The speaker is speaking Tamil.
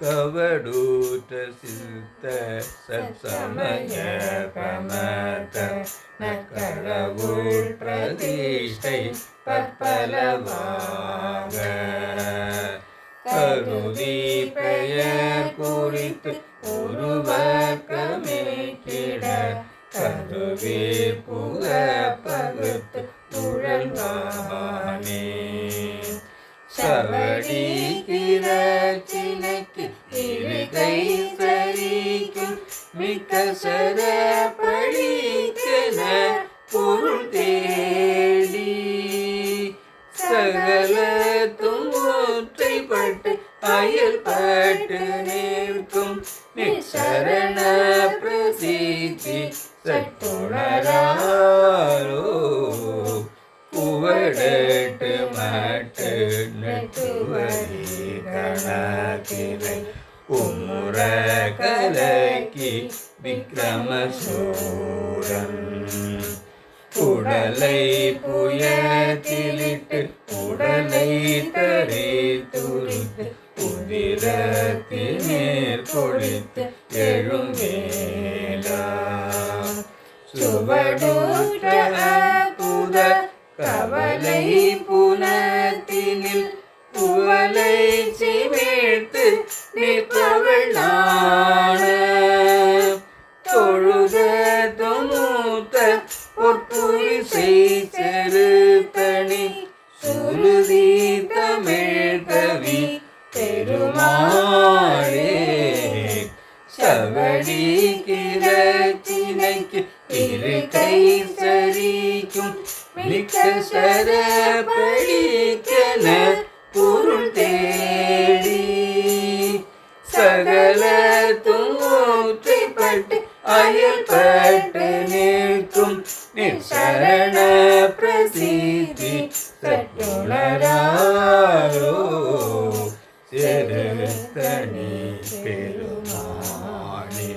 கவடூற்ற சித்த சத்சமய பிரமத நக்கடவுள் பிரதிஷ்டை பற்பலவாக கருதி பெயர் குறித்து உருவக்கமிட்டிட கருவீர் புக பகுத்து உழல்வானே சவடி கிரச்சினைக்கு இருகை சரிக்கும் மிக்க சர பழிக்கன பொருள் தேடி சகல துமுற்றைப்பட்டு அயல்பட்டு நிற்கும் நிசரண பிரசித்தி சட்டுணராரோ புவடட்டு மட்டு நட்டுவரி கணக்கிரை உம்முற கலக்கி விக்ரமசூரன் உடலை புயத்திலிட்டு உடலை தரி துரித்து உதிரத்தினேர் கொடித்து எழும்பேலா சுவடூற்ற அற்புத கவலை புனத்தினில் புவலை சிமிழ்த்து நிற்பவள் நாண தொழுத தொமுத்த பொற்புரிசை செருத்தணி சுருதி தமிழ் கவி பெருமாளே சவடி கிரச்சினைக்கு இருக்கை சரிக்கும் மிக்க சர பழிக்கன பொருள் தேடி சகல தூற்றைப்பட்டு அயல்பட்டு நிற்கும் நிசரண பிரசித்தி சட்டுணராரோ செருத்தணி பெருமானே.